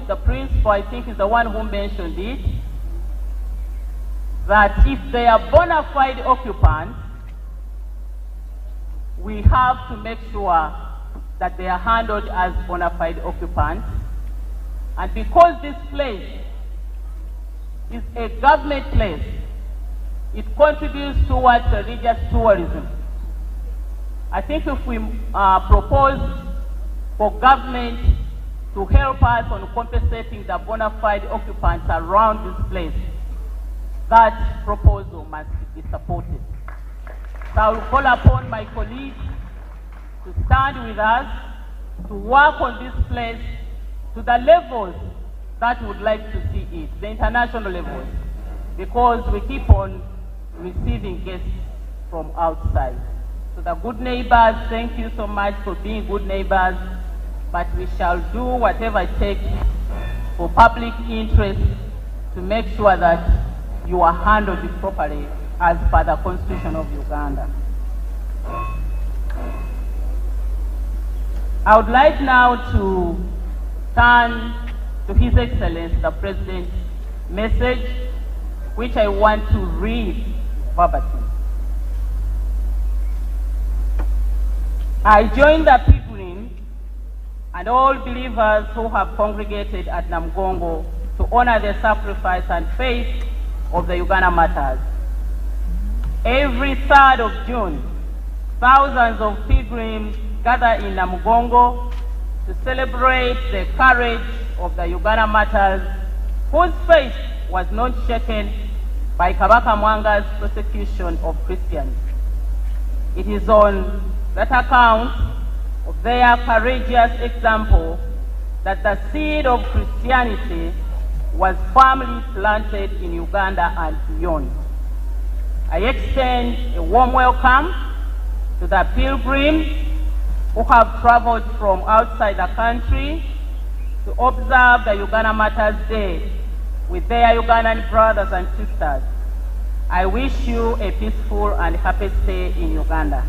the principal, I think, is the one who mentioned it, that if they are bona fide occupants, we have to make sure that they are handled as bona fide occupants. And because this place is a government place, it contributes towards religious tourism. I think if we propose for government to help us on compensating the bona fide occupants around this place, that proposal must be supported. So I will call upon my colleagues to stand with us, to work on this place to the levels that we would like to see it, the international levels, because we keep on receiving guests from outside. So the good neighbors, thank you so much for being good neighbors, but we shall do whatever it takes for public interest to make sure that you are handled properly as per the Constitution of Uganda. I would like now to turn to His Excellency the President's message, which I want to read verbatim. I join the pilgrims and all believers who have congregated at Namugongo to honor the sacrifice and faith of the Uganda Martyrs. Every 3rd of June, thousands of pilgrims gather in Namugongo to celebrate the courage of the Uganda Martyrs, whose faith was not shaken by Kabaka Mwanga's persecution of Christians. It is on that account of their courageous example that the seed of Christianity was firmly planted in Uganda and beyond. I extend a warm welcome to the pilgrims who have traveled from outside the country to observe the Uganda Martyrs Day with their Ugandan brothers and sisters. I wish you a peaceful and happy stay in Uganda.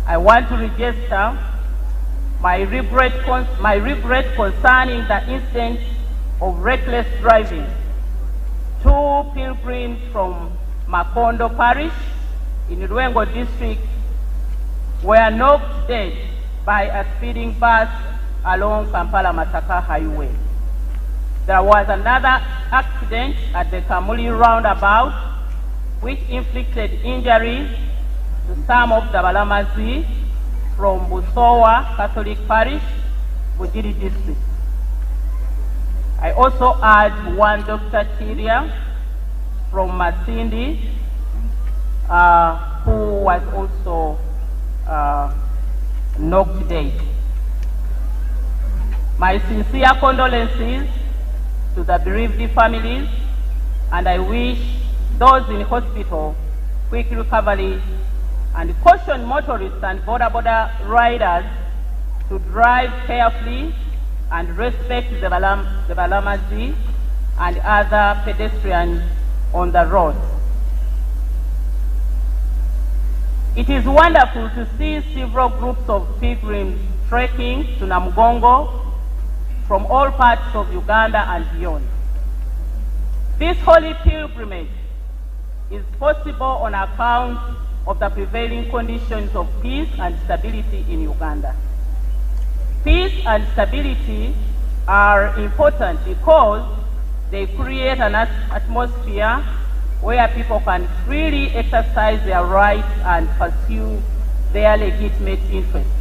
I want to register my regret concerning the incident of reckless driving. 2 pilgrims from Makondo Parish in Ruengo district were knocked dead by a speeding bus along Kampala-Masaka highway. There was another accident at the Kamuli roundabout which inflicted injuries to some of the Balamazi from Busowa Catholic Parish, Bujiri district. I also add one Dr. Chiria from Masindi, who was also knocked dead. My sincere condolences to the bereaved families, and I wish those in hospital quick recovery, and caution motorists and border riders to drive carefully and respect the Balamazi and other pedestrians on the road. It is wonderful to see several groups of pilgrims trekking to Namugongo from all parts of Uganda and beyond. This holy pilgrimage is possible on account of the prevailing conditions of peace and stability in Uganda. Peace and stability are important because they create an atmosphere where people can freely exercise their rights and pursue their legitimate interests.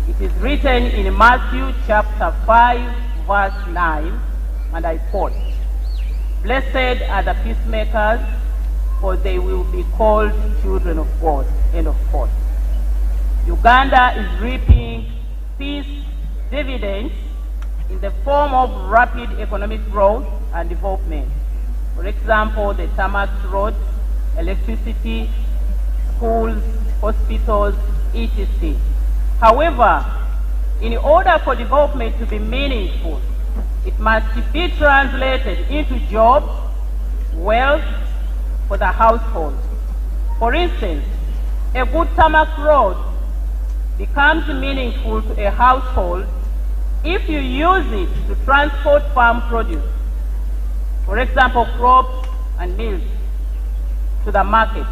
It is written in Matthew chapter 5, verse 9, and I quote, "Blessed are the peacemakers, for they will be called children of God." End of quote. Uganda is reaping peace dividends in the form of rapid economic growth and development. For example, the tarmac roads, electricity, schools, hospitals, etc. However, in order for development to be meaningful, it must be translated into jobs, wealth for the household. For instance, a good tarmac road becomes meaningful to a household If you use it to transport farm produce, for example, crops and milk, to the market,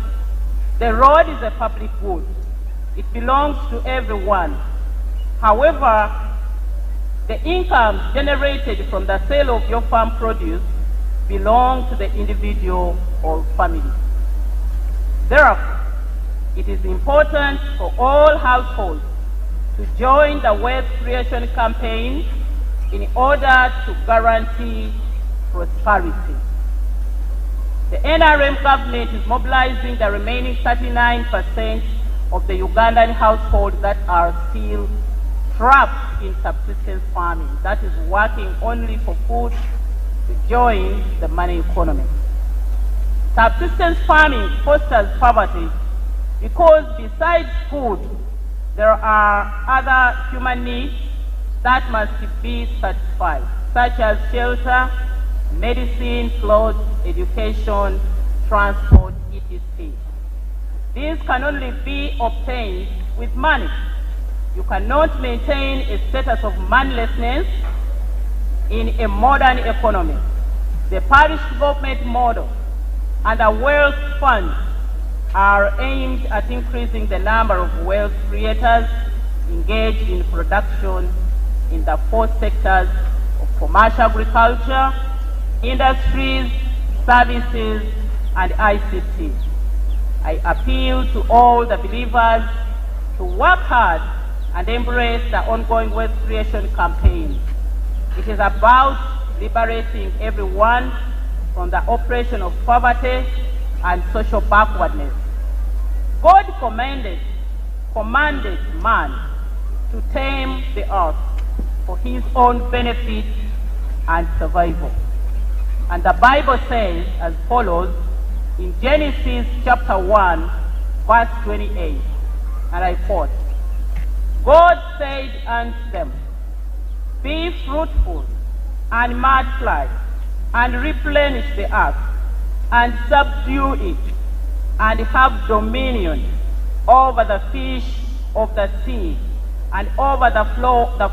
the road is a public good. It belongs to everyone. However, the incomes generated from the sale of your farm produce belong to the individual or family. Therefore, it is important for all households to join the wealth creation campaign in order to guarantee prosperity. The NRM government is mobilizing the remaining 39% of the Ugandan households that are still trapped in subsistence farming, that is working only for food, to join the money economy. Subsistence farming fosters poverty because besides food, there are other human needs that must be satisfied, such as shelter, medicine, clothes, education, transport, etc. These can only be obtained with money. You cannot maintain a status of manlessness in a modern economy. The parish development model and the wealth fund are aimed at increasing the number of wealth creators engaged in production in the four sectors of commercial agriculture, industries, services, and ICT. I appeal to all the believers to work hard and embrace the ongoing wealth creation campaign. It is about liberating everyone from the oppression of poverty and social backwardness. God commanded man to tame the earth for his own benefit and survival. And the Bible says as follows in Genesis chapter 1, verse 28, and I quote, God said unto them, be fruitful and multiply and replenish the earth and subdue it and have dominion over the fish of the sea and over the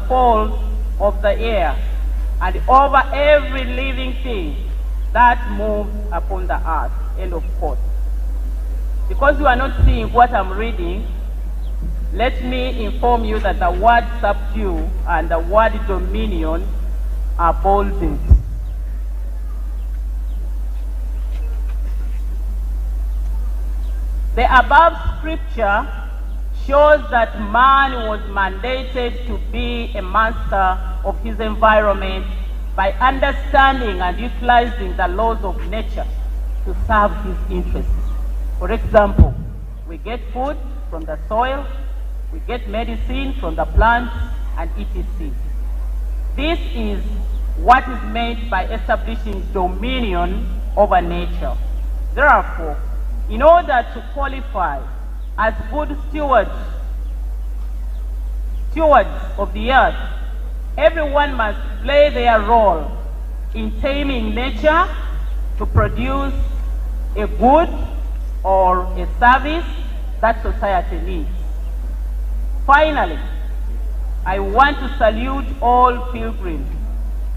fowls of the air and over every living thing that moves upon the earth. End of quote. Because you are not seeing what I'm reading, let me inform you that the word subdue and the word dominion are bolded. The above scripture shows that man was mandated to be a master of his environment by understanding and utilizing the laws of nature to serve his interests. For example, we get food from the soil, we get medicine from the plants, and etc. This is what is meant by establishing dominion over nature. Therefore, in order to qualify as good stewards of the earth, everyone must play their role in taming nature to produce a good or a service that society needs. Finally, I want to salute all pilgrims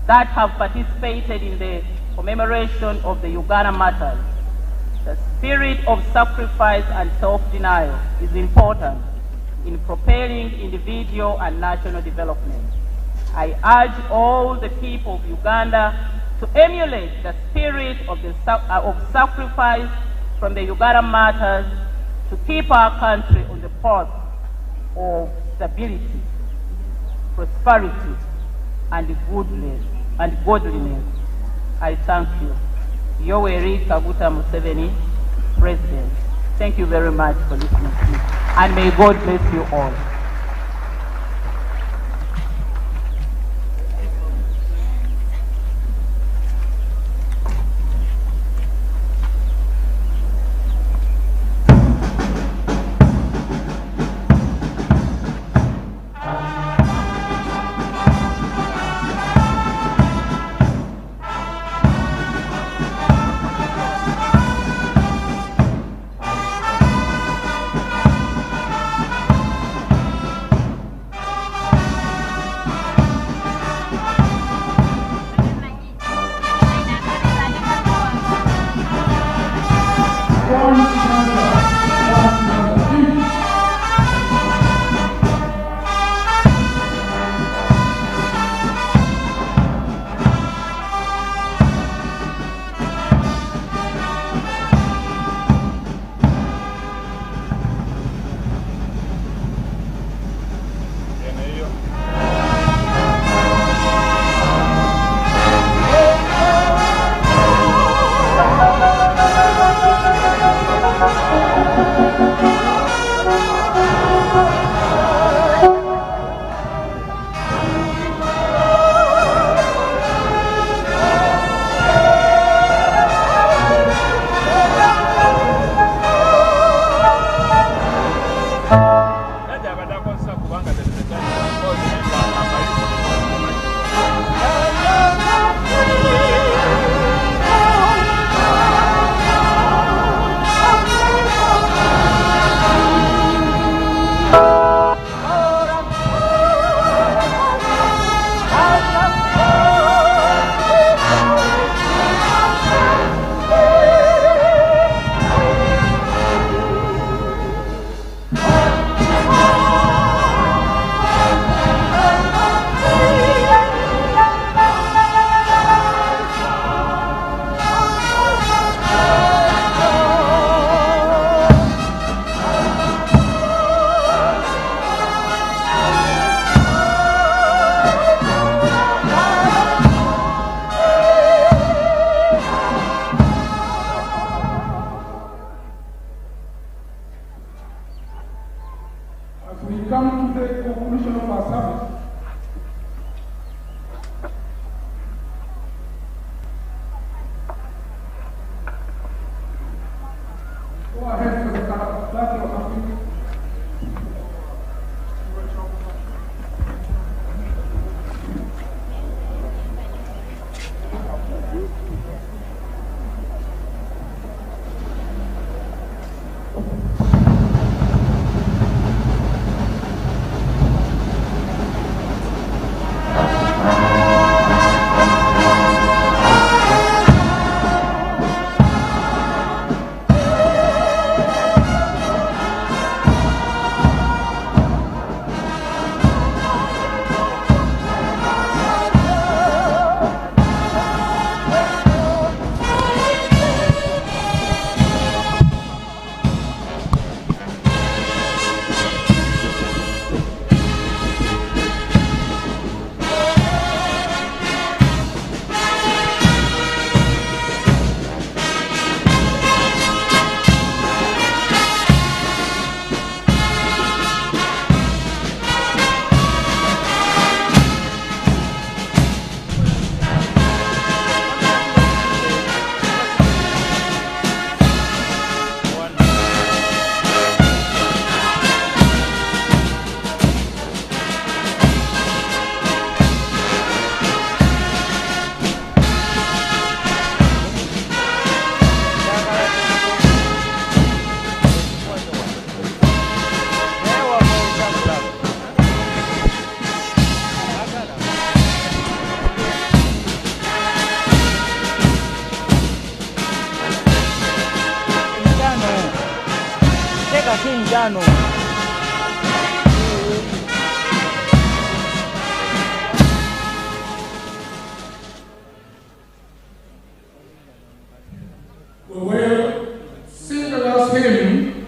that have participated in the commemoration of the Uganda Martyrs. The spirit of sacrifice and self-denial is important in propelling individual and national development. I urge all the people of Uganda to emulate the spirit of sacrifice from the Uganda Martyrs to keep our country on the path of stability, prosperity, and godliness. I thank you. Yoweri Kaguta Museveni, President. Thank you very much for listening to me. And may God bless you all. njano. We will sing the last hymn,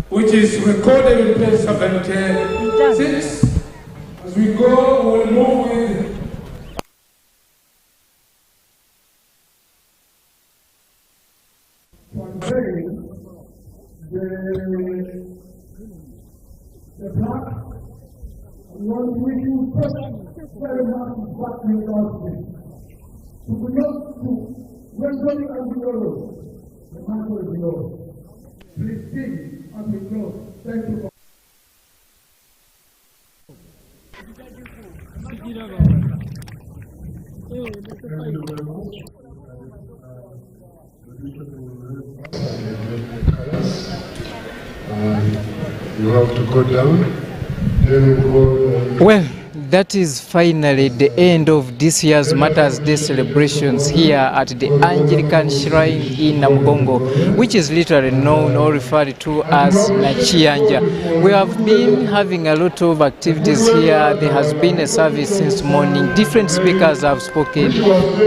which is recorded in page 76. As we go, we'll move with the black. Lord, we do very much what we love. To belong to wisdom and glory, the matter is yours. Please sing as we go. Thank you. You have to go down. Then we go. Well, that is finally the end of this year's Martyrs Day celebrations here at the Anglican Shrine in Namugongo, which is literally known or referred to as Nachianja. We have been having a lot of activities here. There has been a service since morning. Different speakers have spoken,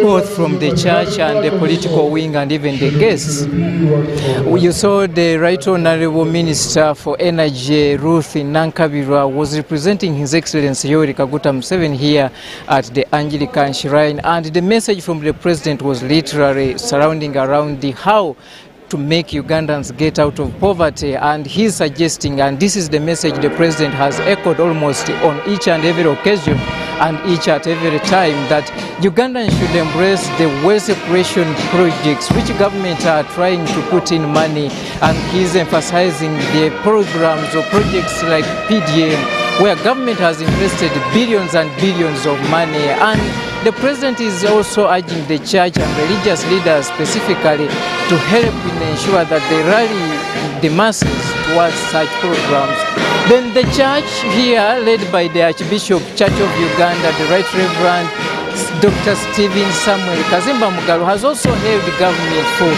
both from the church and the political wing and even the guests. You saw the Right Honourable Minister for Energy, Ruth Nankabirwa, was representing His Excellency Yoweri Kaguta Museveni here at the Anglican Shrine, and the message from the President was literally surrounding around the how to make Ugandans get out of poverty, and he's suggesting, and this is the message the President has echoed almost on each and every occasion and each at every time, that Ugandans should embrace the wealth separation projects which government are trying to put in money, and he's emphasizing the programs or projects like PDM, where government has invested billions and billions of money. And the President is also urging the church and religious leaders specifically to help in ensure that they rally the masses towards such programs. Then the church here, led by the Archbishop Church of Uganda, the Right Reverend Dr. Stephen Samuel Kazimba Mugalo, has also hailed the government for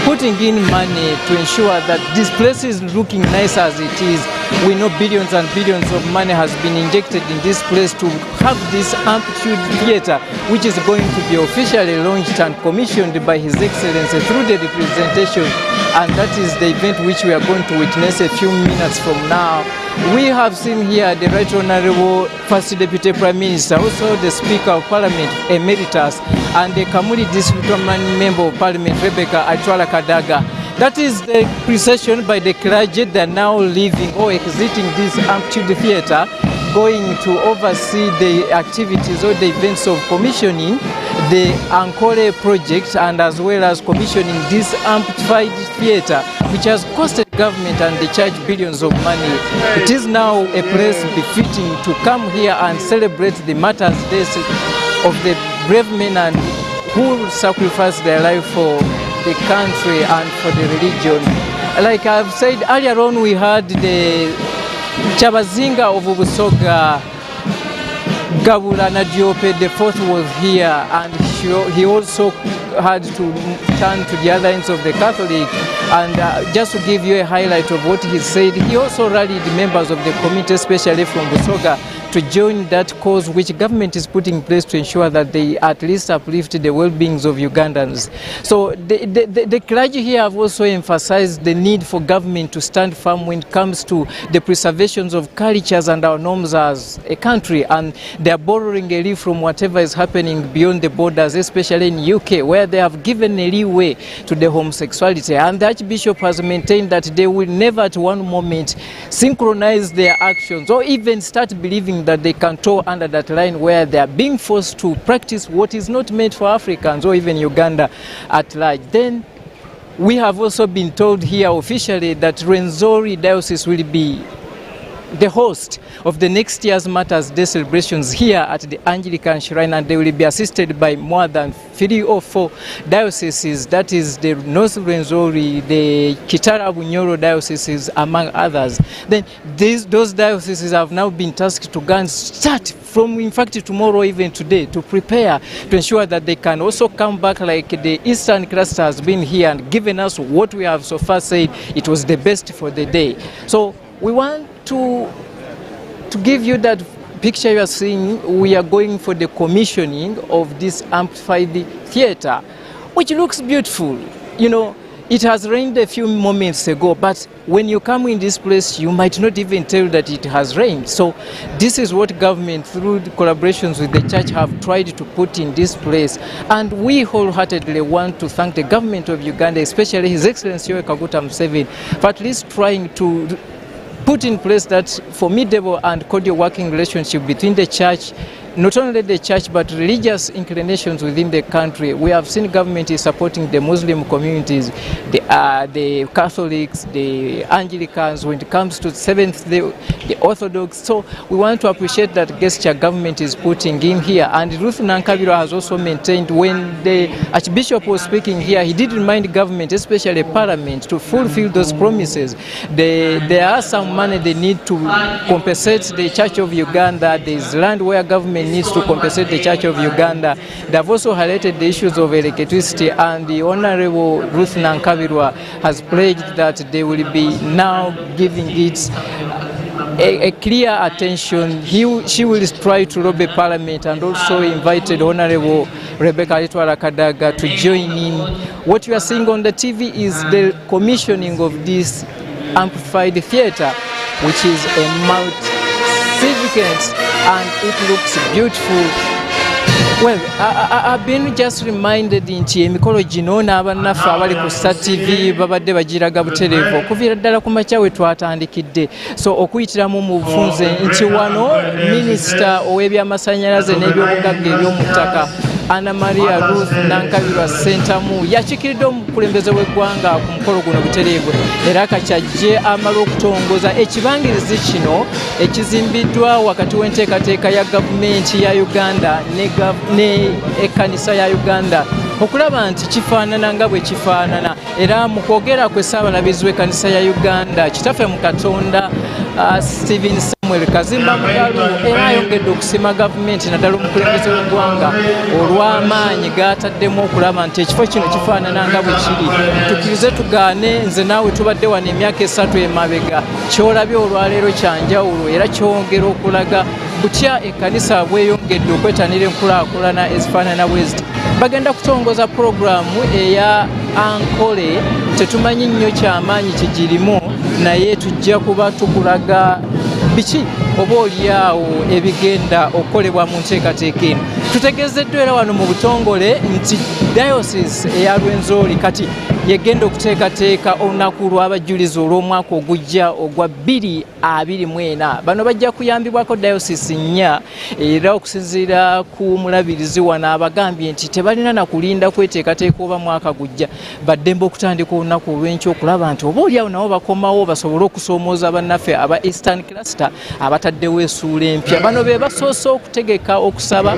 putting in money to ensure that this place is looking nice as it is. We know billions and billions of money has been injected in this place to have this Amplitude Theatre, which is going to be officially launched and commissioned by His Excellency through the representation, and that is the event which we are going to witness a few minutes from now. We have seen here the Right Honourable First Deputy Prime Minister, also the Speaker of Parliament Emeritus, and the Kamuli District Member of Parliament Rebecca Atwala Kadaga. That is the procession by the clergy. They are now leaving or exiting this Amplitude Theatre, going to oversee the activities or the events of commissioning the Ankole project, and as well as commissioning this amplified theatre, which has costed government and the church billions of money. It is now a place befitting to come here and celebrate the Martyrs' Day of the brave men and who sacrificed their life for the country and for the religion. Like I've said earlier on, we had the Chabazinga of Busoga, Gabula Nadiope the fourth was here, and he also had to turn to the other ends of the Catholic. And just to give you a highlight of what he said, he also rallied members of the committee, especially from Busoga, to join that cause which government is putting in place to ensure that they at least uplift the well-beings of Ugandans. So the clergy here have also emphasized the need for government to stand firm when it comes to the preservations of cultures and our norms as a country, and they are borrowing a leaf from whatever is happening beyond the borders, especially in UK, where they have given a leeway to the homosexuality. And the Archbishop has maintained that they will never at one moment synchronize their actions or even start believing that they can toe under that line where they are being forced to practice what is not meant for Africans or even Uganda at large. Then we have also been told here officially that Rwenzori Diocese will be the host of the next year's Martyrs Day celebrations here at the Anglican Shrine, and they will be assisted by more than 3 or 4 dioceses, that is the North Rwenzori, the Kitara Bunyoro dioceses, among others. Then those dioceses have now been tasked to go and start from, in fact, tomorrow, even today, to prepare to ensure that they can also come back, like the Eastern Cluster has been here and given us what we have so far said it was the best for the day. So we want to give you that picture you are seeing. We are going for the commissioning of this amplified theatre, which looks beautiful. You know, it has rained a few moments ago, but when you come in this place, you might not even tell that it has rained. So this is what government, through the collaborations with the church, have tried to put in this place. And we wholeheartedly want to thank the government of Uganda, especially His Excellency Yoweri Kaguta Museveni, for at least trying to put in place that formidable and cordial working relationship between the church, not only the church but religious inclinations within the country. We have seen government is supporting the Muslim communities, the Catholics, the Anglicans, when it comes to Seventh-day, the Orthodox. So we want to appreciate that gesture government is putting in here. And Ruth Nankabirwa has also maintained, when the Archbishop was speaking here, he did remind government, especially Parliament, to fulfill those promises. There are some money they need to compensate the Church of Uganda. There is land where government needs to compensate the Church of Uganda. They have also highlighted the issues of electricity, and the Honorable Ruth Nankabirwa has pledged that they will be now giving it a clear attention. She will try to lobby Parliament, and also invited Honorable Rebecca Litwala Kadaga to join in. What you are seeing on the TV is the commissioning of this amplified theatre, which is a magnificent, and it looks beautiful. Well, I've been just reminded nti emikolo gino n'abannaffe abali ku Star TV babadde bagiraga butereevu okuviira ddala ku makya we twatandikidde. So okuyitiramu mu bufunze nti wano minisita ow'ebyamasannyalaze n'ebyobugagga eby'omuttaka Anna Maria Ruth Nankabirwa Ssentamu yakikiridde omukulembeze w'eggwanga ku mukolo guno butereevu, era kakyajje amala okutongoza ekibangirizi kino ekizimbiddwa wakati w'enteekateeka ya gavumenti ya Uganda ne ekkanisa ya Uganda okulaba nti kifaanana nga bwe kifaanana. Era mu kwogera kwe Ssaabalabizi w'ekkanisa ya Uganda kitaffe mu Katonda Stephen Samuel Kazimba Mugalu era ayongedde okusiima gavumenti naddala omukulembeze w'eggwanga olw'amaanyi g'ataddemu okulaba nti ekifo kino kifaanana nga bwe kiri. Tukkirize tugaane, nze naawe tubadde wano emyaka 3 emabega, kyolabye olwaleero kyanjawulo era kyongera okulaga butya ekkanisa bweyongedde okwetanira enkulaakulana ezifaanana bwe ziti. Bagenda kutongoza puroguramu eya Ankole, tetumanyi nnyo kyamaanyi kigirimu, naye tujja kuba tukulaga biki oba oliawo ebigenda okukolebwa mu nteekateeka eno. Tutegeezeddwa era wano mu butongole nti diocese eya Rwenzori kati yegenda okuteekateeka olunaku lw'abajulizi olw'omwaka ogujja ogwa 2024. Bano bajja kuyambibwako diocese 4, era okusinziira ku mulabirizi wano abagambye nti tebalina na kulinda kweteekateeka oba mwaka gujja, baddembe okutandika olunaku olw'enkya okulaba nti oba oliawo nabo bakomawo basobole okusoomooza bannaffe aba Eastern Cluster abataddewo essuula empya. Bano be basoose okutegeka okusaba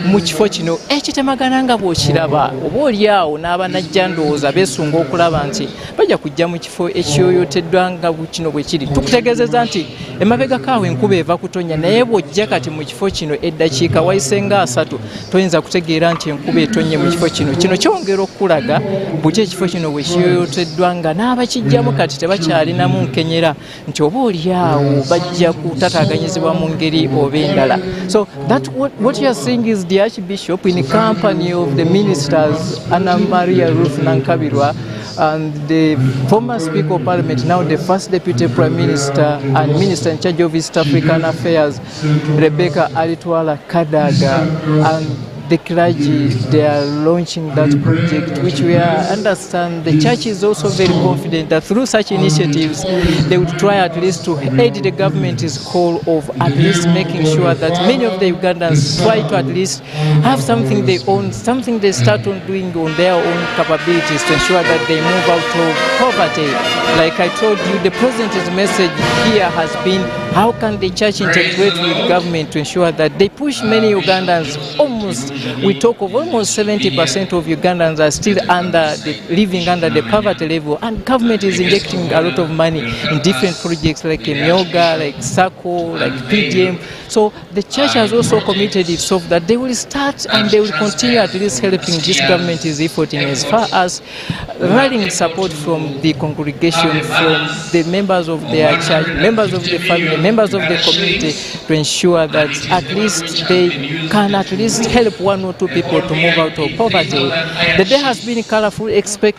mu kifo kino ekitemagana nga bw'okiraba, oba oliawo n'abanajja ndowooza beesunga okulaba nti bajja kujja mu kifo ekyoyoteddwa nga kino bwe kiri. Tukutegeezeza nti emabega kaawo enkuba eva kutonya, naye bw'ojja kati mu kifo kino eddakiika wayise nga 3 toyinza kutegeera nti enkuba etonye mu kifo kino. Kino kyongera okulaga butya ekifo kino bwe kiyoyoteddwa nga n'abakijjamu kati tebakyalinamu nkenyera nti oba oliawo bajja kutataaganyizibwa mu ngeri oba endala. So that what you are seeing is the Archbishop in company of the ministers Anna Maria Ruth Nankabirwa and the former Speaker of Parliament, now the first Deputy Prime Minister and Minister in charge of East African Affairs, Rebecca Alitwala Kadaga, and the clergy, they are launching that project, which we understand the church is also very confident that through such initiatives, they would try at least to aid the government's call of at least making sure that many of the Ugandans try to at least have something they own, something they start on doing on their own capabilities to ensure that they move out of poverty. Like I told you, the president's message here has been, how can the church integrate with government to ensure that they push many Ugandans, we talk of almost 70% of Ugandans are still living under the poverty level, and government is injecting a lot of money in different projects like Emyoga, like SACCO, like PDM. So the church has also committed itself that they will start and they will continue at least helping this government is efforting as far as rallying support from the congregation, from the members of their church, members of the family, members of the community, to ensure that at least they can at least help one or two people to move out of poverty. The day has been colorful, except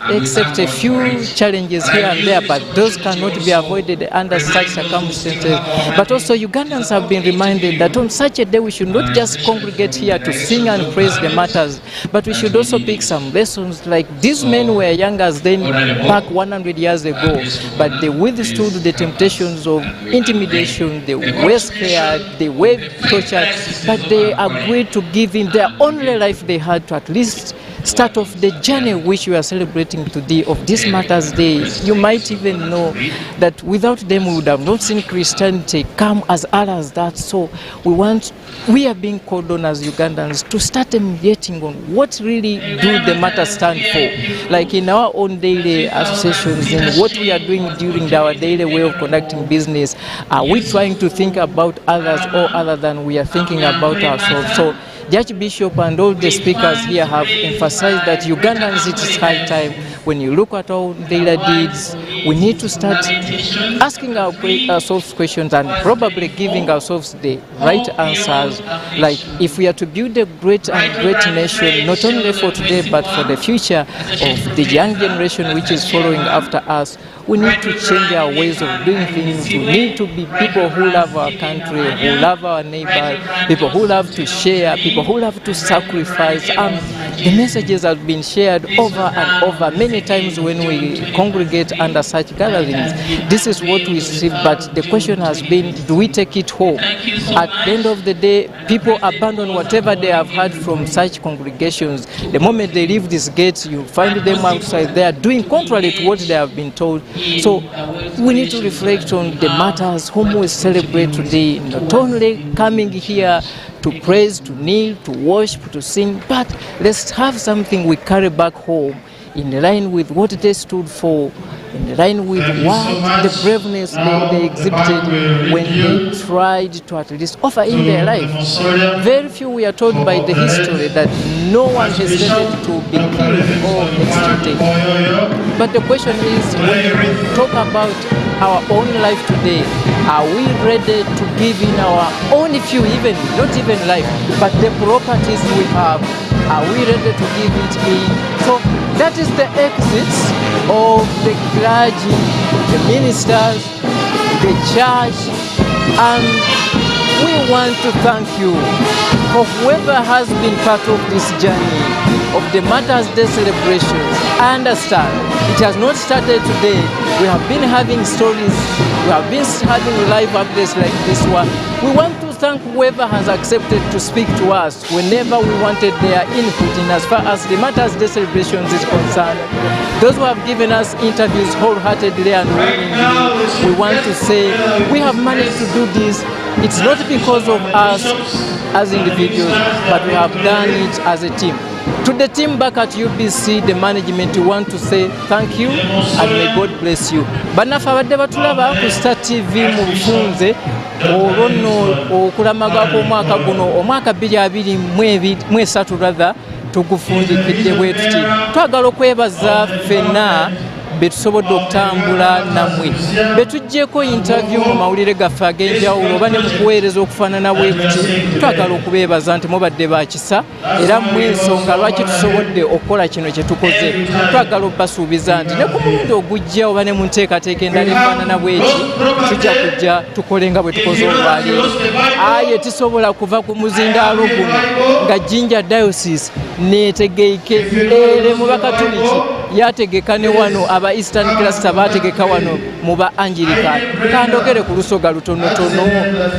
a few challenges here and there, but those cannot be avoided under such circumstances. But also Ugandans have been reminded that on such a day we should not just congregate here to sing and praise the Martyrs, but we should also pick some lessons. Like these men were young as then back 100 years ago, but they withstood the temptations of intimidation, they were scared, they were tortured, but they agreed to give in their only life they had to at least start off the journey which we are celebrating today of this Martyrs Day. You might even know that without them we would have not seen Christianity come as early as that. So we are being called on as Ugandans to start emulating on what really do the Martyrs stand for. Like in our own daily associations and what we are doing during our daily way of conducting business, are we trying to think about others or other than we are thinking about ourselves? So the Archbishop and all the speakers here have emphasized that Ugandans, it is high time, when you look at our daily deeds, we need to start asking ourselves questions and probably giving ourselves the right answers. Like if we are to build a great nation, not only for today but for the future of the young generation which is following after us, we need to change our ways of doing things. We need to be people who love our country, who love our neighbors, people who love to share, people who love to sacrifice. The messages have been shared over and over many times when we congregate under such gatherings. This is what we see, but the question has been, do we take it home? At the end of the day, people abandon whatever they have heard from such congregations. The moment they leave these gates, you find them outside there doing contrary to what they have been told. So we need to reflect on the Martyrs whom we celebrate today, not only coming here to praise, to kneel, to worship, to sing, but let's have something we carry back home in line with what they stood for, in line with what the braveness they exhibited when they tried to at least offer in their life. Very few, we are told by the history, that no one hesitated to be killed or executed. But the question is, when we talk about our own life today, are we ready to give in our own few, even not even life, but the properties we have? Are we ready to give it in? So that is the exit of the clergy, the ministers, the church, and we want to thank you for whoever has been part of this journey of the Martyrs Day celebrations. I understand it has not started today. We have been having stories, we have been having live updates like this one. We want to thank whoever has accepted to speak to us whenever we wanted their input in as far as the Martyrs Day celebrations is concerned. Those who have given us interviews wholeheartedly and willingly, we want to say we have managed to do this. It's not because of us as individuals, but we have done it as a team. To the team back at UBC, the management, we want to say thank you and may God bless you. Banafa badde batulaba ku Star TV mu bufunze olwono okulamaga kw'omwaka guno omwaka 2023 rather tugufundikidde bwe tuti. Twagala okwebaza ffenna betusobodde okutambula nammwe betuggyeko interview mu mawulire gaffe ag'enjawulo oba ne mu kuweereza okufaanana bwe kuti twagala okubeebaza nti mubadde bakisa era mu ensonga lwaki tusobodde okukola kino kye tukoze twagala obbasuubiza nti ne ku mulundi ogujja oba ne mu nteekateeka endala efaanana bweki tujja kujja tukole nga bwe tukoze olwaleero aye tisobola kuva ku muzindaalo guno nga Jinja Diocese neetegeike ere mu bakatoliki yategeka ne wano aba Eastern Cluster bategeka wano mu ba Anglican kandogere ku lusoga lutonotono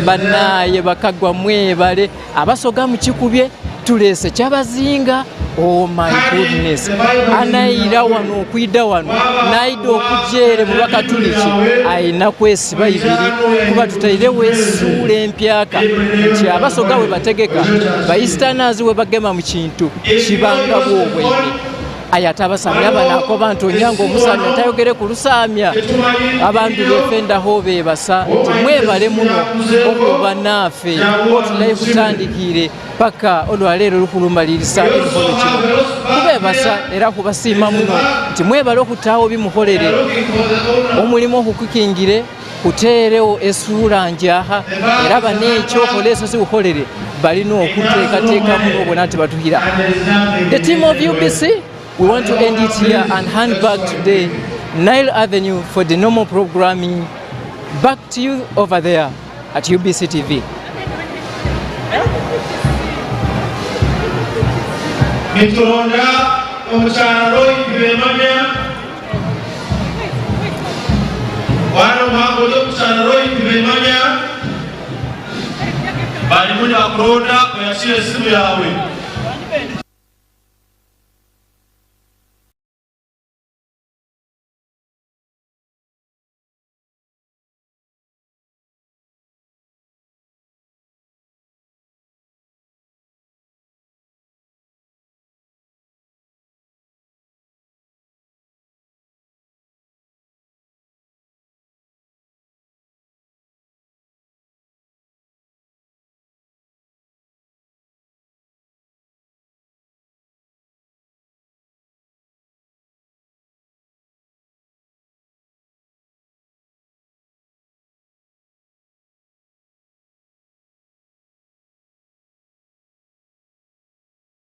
bannaaye bakaggwa mwebale abasoga mu kikubye tuleese kyabazinga. Oh my goodness, anaira wano okwida wano naida okujere mu bakatoliki ayina kwesiba ibiri kuba tutairewo essuula empyaka nti abasoga we bategeka ba Easterners we bagema mu kintu kibanga bwobwene ayata abasamya abanako bantu onyango omusamya tayogere ku lusamya abantu befendaho bebasa nti mwebale muno okuba naffe otulaye kutandikire paka olwaleero lukulumbalirisa emikolo kino kubebasa era kubasiima muno nti mwebale okutaawo bimukolere omulimu okukukingire kuteerewo essuula njaha era baneekyokoleeso sibukolere balina okuteekateeka muno obona nti batuhira. The team of UBC, we want to end it here and hand back to the Nile Avenue for the normal programming. Back to you over there at UBC TV. Mituronda omukyalo ibemanya wano mambo y'omukyalo ibemanya bali muna kuronda oyasire esimu yawe